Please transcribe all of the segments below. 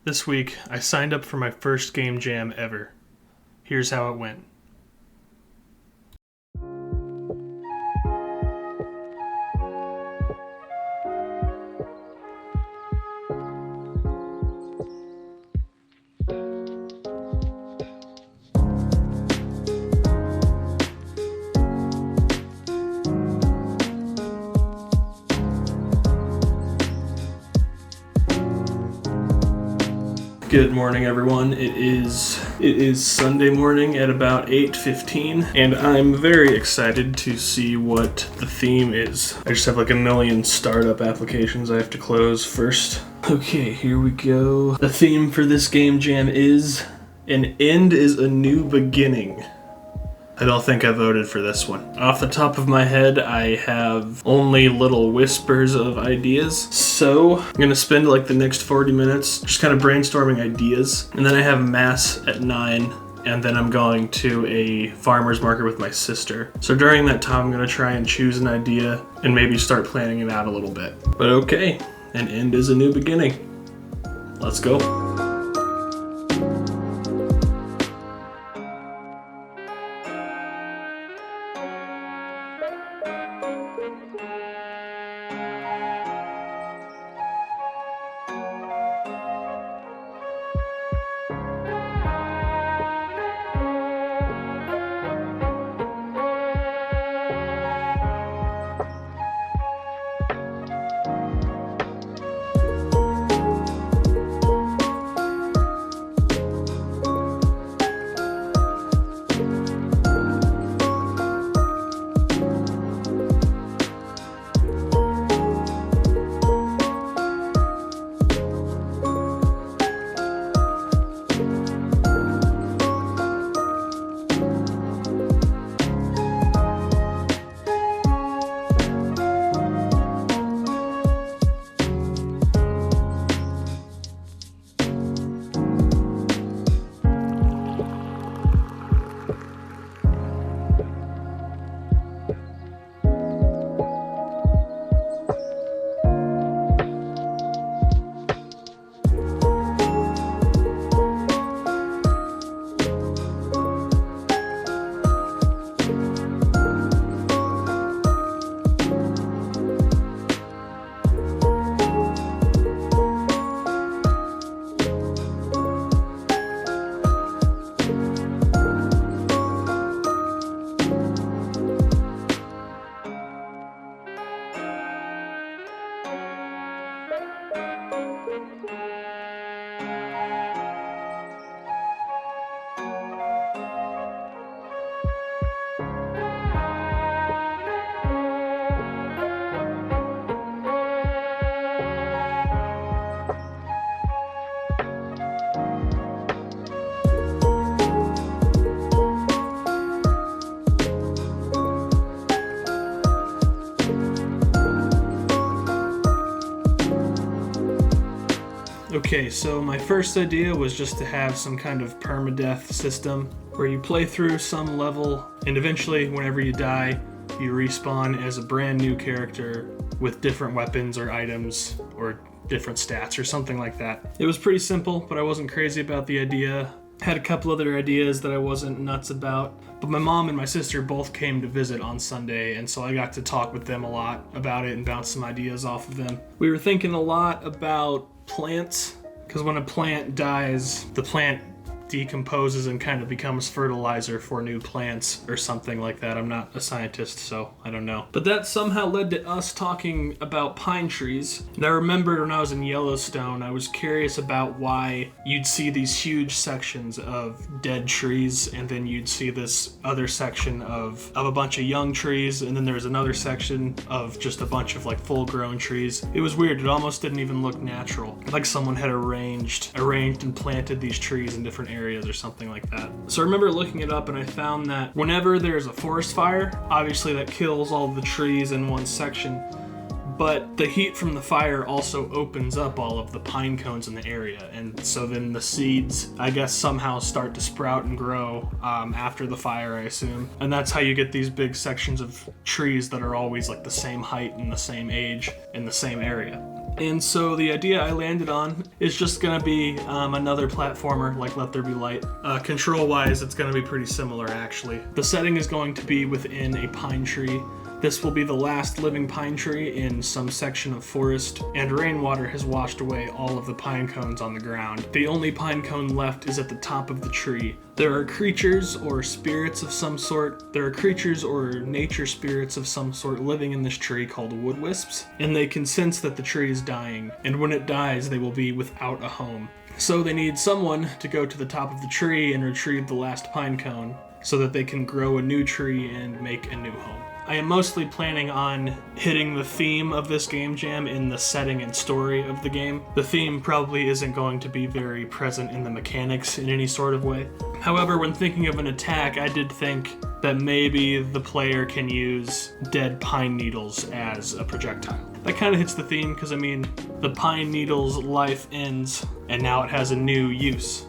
This week, I signed up for my first game jam ever. Here's how it went. Good morning, everyone. It is Sunday morning at about 8:15, and I'm very excited to see what the theme is. I just have like a million startup applications I have to close first. Okay, here we go. The theme for this game jam is "An end is a new beginning." I don't think I voted for this one. Off the top of my head, I have only little whispers of ideas. So I'm gonna spend like the next 40 minutes just kind of brainstorming ideas. And then I have mass at 9, and then I'm going to a farmer's market with my sister. So during that time, I'm gonna try and choose an idea and maybe start planning it out a little bit. But okay, an end is a new beginning. Let's go. Okay, so my first idea was just to have some kind of permadeath system where you play through some level and eventually, whenever you die, you respawn as a brand new character with different weapons or items or different stats or something like that. It was pretty simple, but I wasn't crazy about the idea. Had a couple other ideas that I wasn't nuts about, but my mom and my sister both came to visit on Sunday, and so I got to talk with them a lot about it and bounce some ideas off of them. We were thinking a lot about plants, because when a plant dies, the plant decomposes and kind of becomes fertilizer for new plants or something like that. I'm not a scientist, so I don't know. But that somehow led to us talking about pine trees. And I remembered when I was in Yellowstone, I was curious about why you'd see these huge sections of dead trees, and then you'd see this other section of a bunch of young trees, and then there was another section of just a bunch of like full-grown trees. It was weird. It almost didn't even look natural. Like someone had arranged and planted these trees in different areas or something like that. So I remember looking it up, and I found that whenever there's a forest fire, obviously that kills all of the trees in one section, but the heat from the fire also opens up all of the pine cones in the area, and so then the seeds, I guess, somehow start to sprout and grow after the fire, I assume. And that's how you get these big sections of trees that are always like the same height and the same age in the same area. And so the idea I landed on is just going to be another platformer like Let There Be Light. Control-wise, it's going to be pretty similar, actually. The setting is going to be within a pine tree. This will be the last living pine tree in some section of forest, and rainwater has washed away all of the pine cones on the ground. The only pine cone left is at the top of the tree. There are creatures or spirits of some sort. There are creatures or nature spirits of some sort living in this tree called wood wisps, and they can sense that the tree is dying, and when it dies, they will be without a home. So they need someone to go to the top of the tree and retrieve the last pine cone so that they can grow a new tree and make a new home. I am mostly planning on hitting the theme of this game jam in the setting and story of the game. The theme probably isn't going to be very present in the mechanics in any sort of way. However, when thinking of an attack, I did think that maybe the player can use dead pine needles as a projectile. That kind of hits the theme because, I mean, the pine needle's life ends and now it has a new use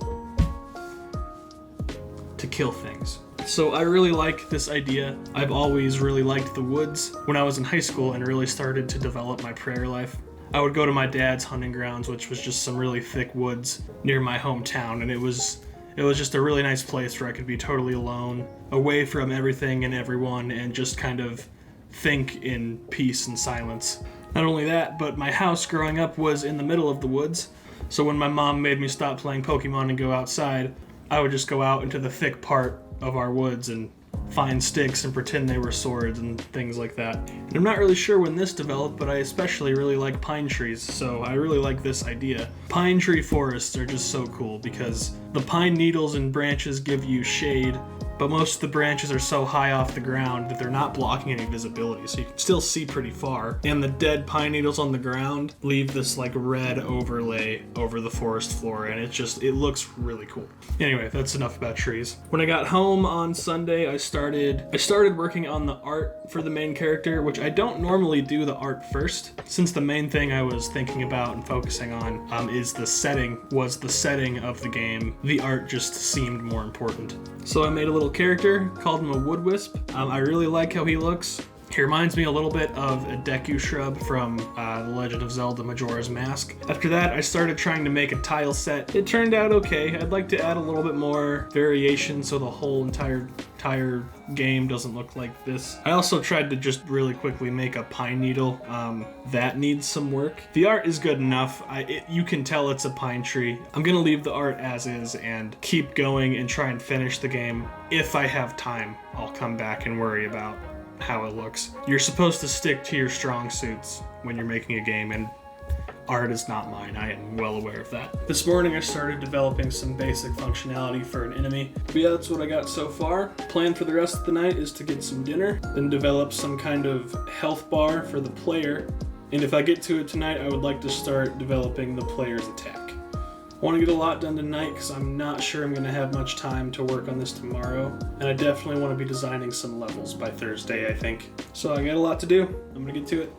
to kill things. So I really like this idea. I've always really liked the woods. When I was in high school and really started to develop my prayer life, I would go to my dad's hunting grounds, which was just some really thick woods near my hometown, and it was just a really nice place where I could be totally alone, away from everything and everyone, and just kind of think in peace and silence. Not only that, but my house growing up was in the middle of the woods, so when my mom made me stop playing Pokemon and go outside, I would just go out into the thick part of our woods and find sticks and pretend they were swords and things like that. And I'm not really sure when this developed, but I especially really like pine trees, so I really like this idea. Pine tree forests are just so cool because the pine needles and branches give you shade, but most of the branches are so high off the ground that they're not blocking any visibility, so you can still see pretty far. And the dead pine needles on the ground leave this like red overlay over the forest floor, and it looks really cool. Anyway, that's enough about trees. When I got home on Sunday, I started working on the art for the main character, which I don't normally do the art first, since the main thing I was thinking about and focusing on was the setting of the game. The art just seemed more important. So I made a little character, called him a wood wisp. I really like how he looks. He reminds me a little bit of a Deku shrub from The Legend of Zelda Majora's Mask. After that, I started trying to make a tile set. It turned out okay. I'd like to add a little bit more variation so the whole entire game doesn't look like this. I also tried to just really quickly make a pine needle. That needs some work. The art is good enough. You can tell it's a pine tree. I'm gonna leave the art as is and keep going and try and finish the game. If I have time, I'll come back and worry about how it looks. You're supposed to stick to your strong suits when you're making a game, and art is not mine. I am well aware of that. This morning I started developing some basic functionality for an enemy. But yeah, that's what I got so far. Plan for the rest of the night is to get some dinner, then develop some kind of health bar for the player, and if I get to it tonight, I would like to start developing the player's attack. I want to get a lot done tonight because I'm not sure I'm going to have much time to work on this tomorrow, and I definitely want to be designing some levels by Thursday, I think. So I got a lot to do. I'm going to get to it.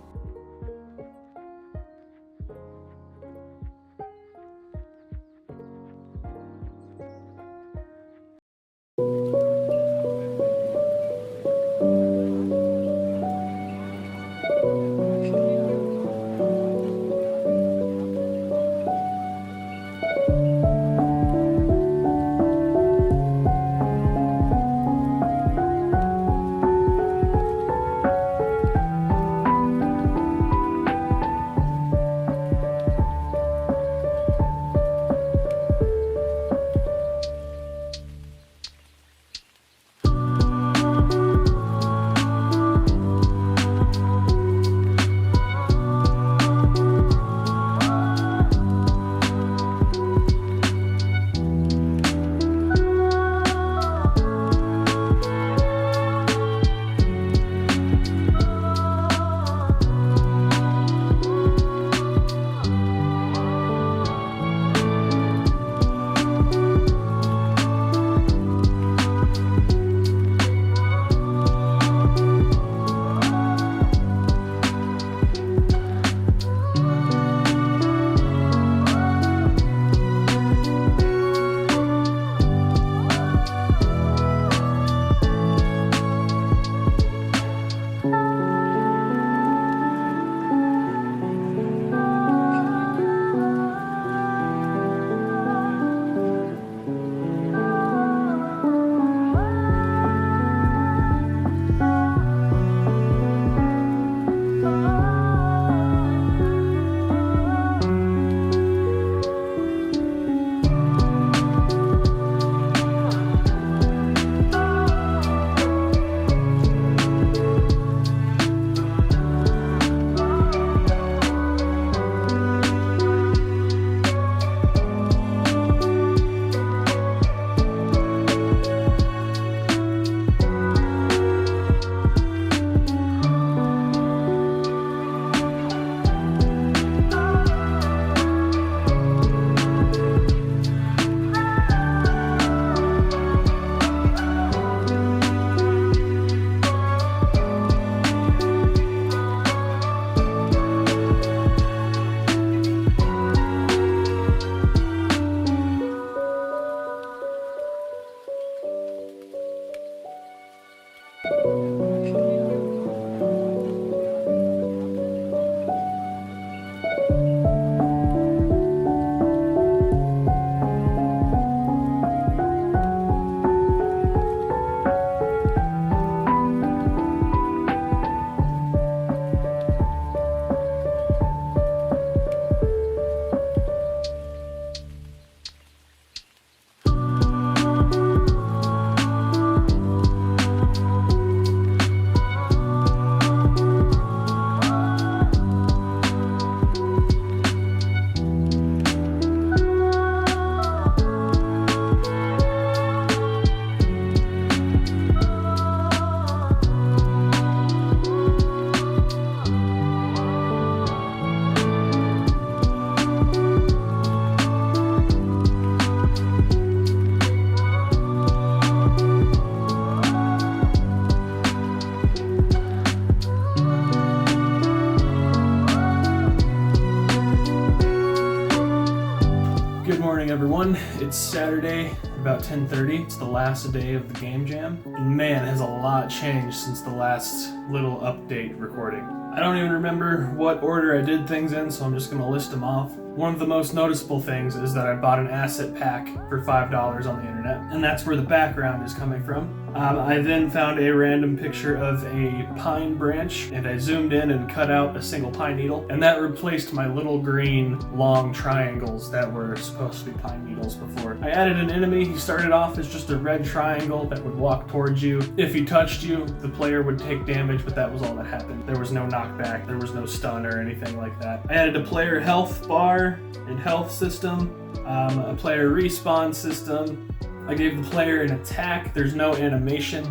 Good morning, everyone. It's Saturday, about 10:30. It's the last day of the game jam. And man, has a lot changed since the last little update recording. I don't even remember what order I did things in, so I'm just gonna list them off. One of the most noticeable things is that I bought an asset pack for $5 on the internet, and that's where the background is coming from. I then found a random picture of a pine branch, and I zoomed in and cut out a single pine needle, and that replaced my little green long triangles that were supposed to be pine needles before. I added an enemy. He started off as just a red triangle that would walk towards you. If he touched you, the player would take damage, but that was all that happened. There was no knockback, there was no stun or anything like that. I added a player health bar and health system, a player respawn system. I gave the player an attack. There's no animation,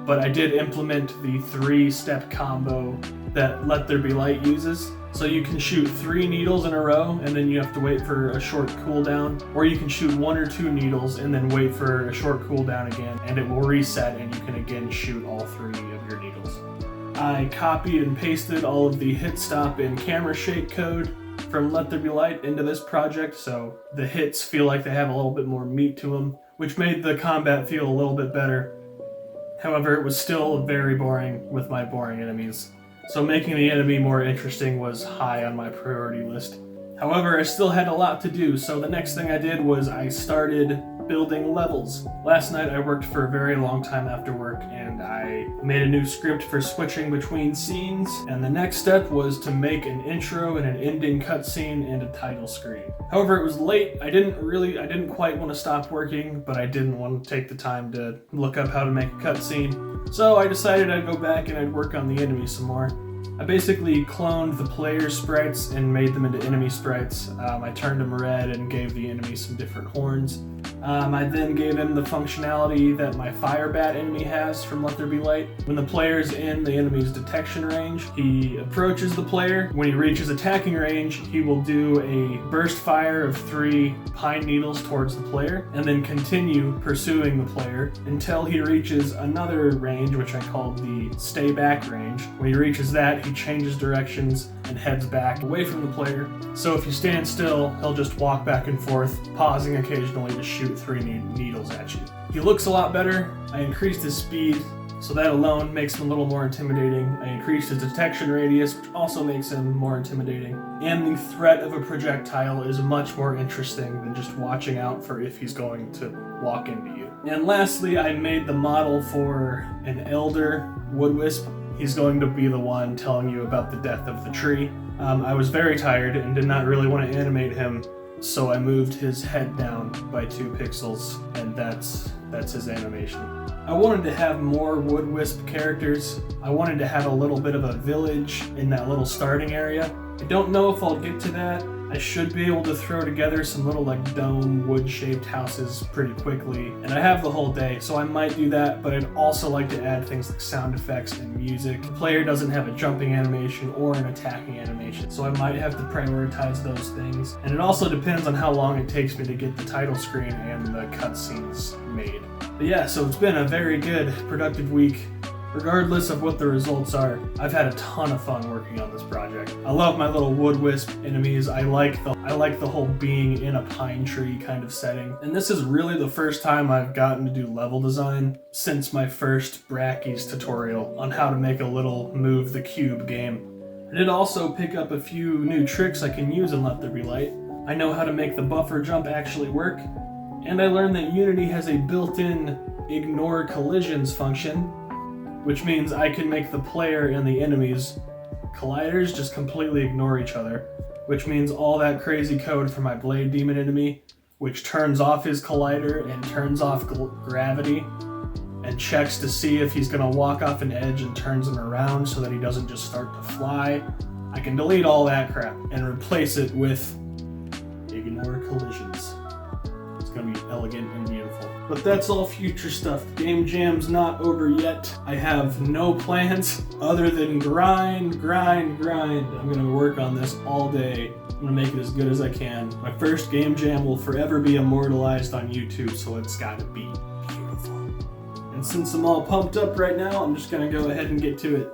but I did implement the 3-step combo that Let There Be Light uses. So you can shoot 3 needles in a row, and then you have to wait for a short cooldown, or you can shoot 1 or 2 needles and then wait for a short cooldown again, and it will reset and you can again shoot all 3 of your needles. I copied and pasted all of the hit stop and camera shake code from Let There Be Light into this project, so the hits feel like they have a little bit more meat to them, which made the combat feel a little bit better. However, it was still very boring with my boring enemies, so making the enemy more interesting was high on my priority list. However, I still had a lot to do, so the next thing I did was I started building levels. Last night I worked for a very long time after work, and I made a new script for switching between scenes, and the next step was to make an intro and an ending cutscene and a title screen. However, it was late. I didn't quite want to stop working, but I didn't want to take the time to look up how to make a cutscene, so I decided I'd go back and I'd work on the enemies some more. I basically cloned the player sprites and made them into enemy sprites. I turned them red and gave the enemy some different horns. I then gave him the functionality that my fire bat enemy has from Let There Be Light. When the player's in the enemy's detection range, he approaches the player. When he reaches attacking range, he will do a burst fire of 3 pine needles towards the player, and then continue pursuing the player until he reaches another range, which I called the stay back range. When he reaches that, he changes directions and heads back away from the player. So if you stand still, he'll just walk back and forth, pausing occasionally to shoot 3 needles at you. He looks a lot better. I increased his speed, so that alone makes him a little more intimidating. I increased his detection radius, which also makes him more intimidating. And the threat of a projectile is much more interesting than just watching out for if he's going to walk into you. And lastly, I made the model for an elder woodwisp. He's going to be the one telling you about the death of the tree. I was very tired and did not really want to animate him, so I moved his head down by 2 pixels, and that's his animation. I wanted to have more woodwisp characters. I wanted to have a little bit of a village in that little starting area. I don't know if I'll get to that. I should be able to throw together some little dome wood-shaped houses pretty quickly, and I have the whole day, so I might do that, but I'd also like to add things like sound effects and music. The player doesn't have a jumping animation or an attacking animation, so I might have to prioritize those things, and it also depends on how long it takes me to get the title screen and the cutscenes made. But yeah, so it's been a very good, productive week. Regardless of what the results are, I've had a ton of fun working on this project. I love my little woodwisp enemies. I like the whole being in a pine tree kind of setting. And this is really the first time I've gotten to do level design since my first Brackeys tutorial on how to make a little move the cube game. I did also pick up a few new tricks I can use in Let There Be Light. I know how to make the buffer jump actually work, and I learned that Unity has a built-in ignore collisions function, which means I can make the player and the enemy's colliders just completely ignore each other, which means all that crazy code for my Blade Demon enemy, which turns off his collider and turns off gravity, and checks to see if he's going to walk off an edge and turns him around so that he doesn't just start to fly. I can delete all that crap and replace it with ignore collisions. It's going to be elegant and beautiful. But that's all future stuff. The game jam's not over yet. I have no plans other than grind. I'm going to work on this all day. I'm going to make it as good as I can. My first game jam will forever be immortalized on YouTube, so it's got to be beautiful. And since I'm all pumped up right now, I'm just going to go ahead and get to it.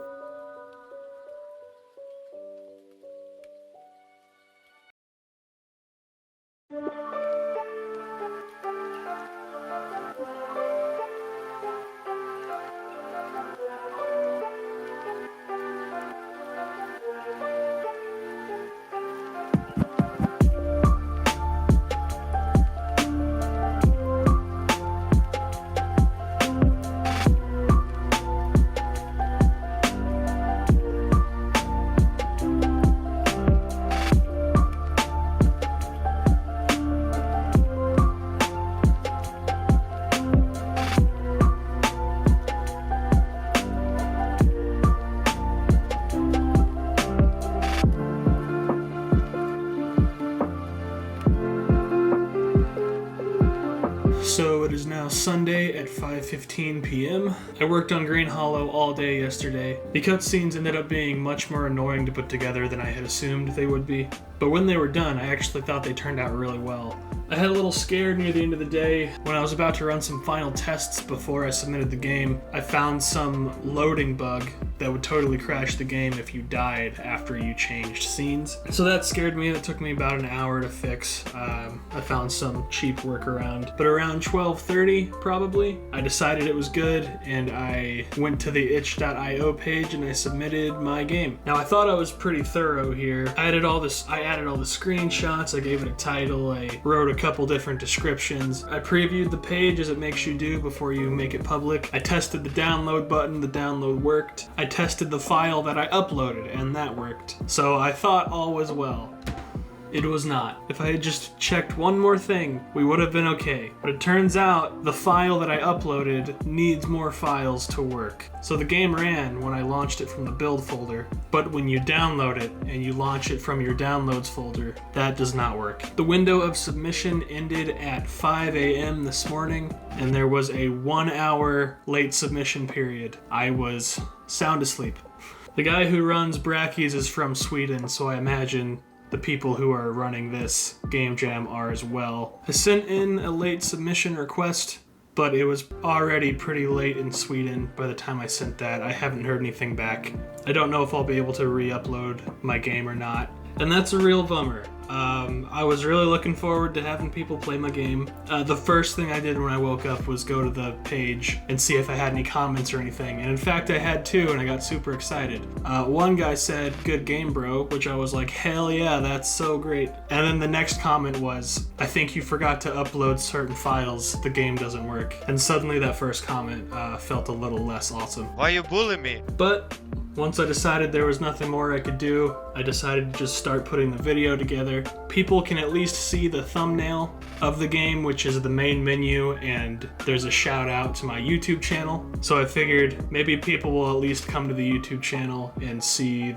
So it is now Sunday at 5:15 p.m. I worked on Green Hollow all day yesterday. The cutscenes ended up being much more annoying to put together than I had assumed they would be. But when they were done, I actually thought they turned out really well. I had a little scared near the end of the day. When I was about to run some final tests before I submitted the game, I found some loading bug that would totally crash the game if you died after you changed scenes. So that scared me. It took me about an hour to fix. I found some cheap workaround. But around 12:30, probably, I decided it was good, and I went to the itch.io page and I submitted my game. Now, I thought I was pretty thorough here. I added all the screenshots, I gave it a title, I wrote a couple different descriptions. I previewed the page as it makes you do before you make it public. I tested the download button, the download worked. I tested the file that I uploaded, and that worked. So I thought all was well. It was not. If I had just checked one more thing, we would have been okay. But it turns out the file that I uploaded needs more files to work. So the game ran when I launched it from the build folder, but when you download it and you launch it from your downloads folder, that does not work. The window of submission ended at 5 a.m. this morning, and there was a 1 hour late submission period. I was sound asleep. The guy who runs Brackeys is from Sweden, so I imagine the people who are running this game jam are as well. I sent in a late submission request, but it was already pretty late in Sweden by the time I sent that. I haven't heard anything back. I don't know if I'll be able to re-upload my game or not, and that's a real bummer. I was really looking forward to having people play my game. The first thing I did when I woke up was go to the page and see if I had any comments or anything. And in fact, I had two, and I got super excited. One guy said, "Good game, bro," which I was like, hell yeah, that's so great. And then the next comment was, "I think you forgot to upload certain files. The game doesn't work." And suddenly that first comment felt a little less awesome. Why you bully me? But once I decided there was nothing more I could do, I decided to just start putting the video together. People can at least see the thumbnail of the game, which is the main menu, and there's a shout out to my YouTube channel. So I figured maybe people will at least come to the YouTube channel and see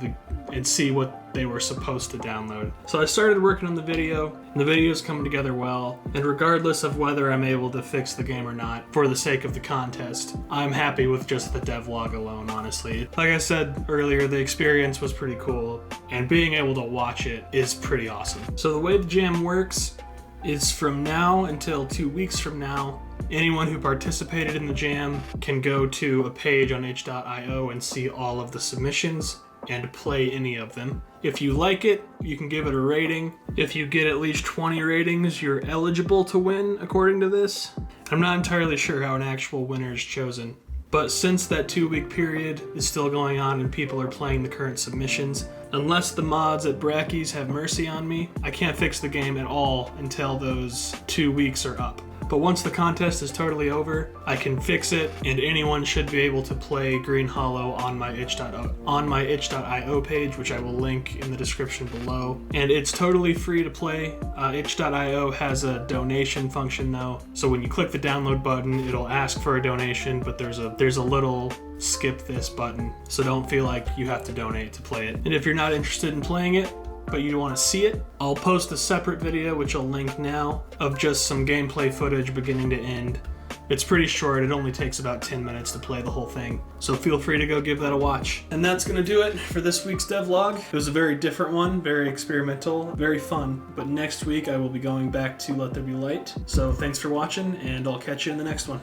what they were supposed to download. So I started working on the video, and the video's coming together well, and regardless of whether I'm able to fix the game or not, for the sake of the contest, I'm happy with just the devlog alone, honestly. Like I said earlier, the experience was pretty cool, and being able to watch it is pretty awesome. So the way the jam works is from now until 2 weeks from now, anyone who participated in the jam can go to a page on itch.io and see all of the submissions and play any of them. If you like it, you can give it a rating. If you get at least 20 ratings, you're eligible to win, according to this. I'm not entirely sure how an actual winner is chosen, but since that 2-week period is still going on and people are playing the current submissions, unless the mods at Brackeys have mercy on me, I can't fix the game at all until those 2 weeks are up. But once the contest is totally over, I can fix it, and anyone should be able to play Green Hollow on my itch.io page, which I will link in the description below. And it's totally free to play. Itch.io has a donation function though, so when you click the download button, it'll ask for a donation, but there's a little skip this button, so don't feel like you have to donate to play it. And if you're not interested in playing it, but you want to see it, I'll post a separate video, which I'll link now, of just some gameplay footage beginning to end. It's pretty short, it only takes about 10 minutes to play the whole thing, so feel free to go give that a watch. And that's gonna do it for this week's devlog. It was a very different one, very experimental, very fun, but next week I will be going back to Let There Be Light. So thanks for watching, and I'll catch you in the next one.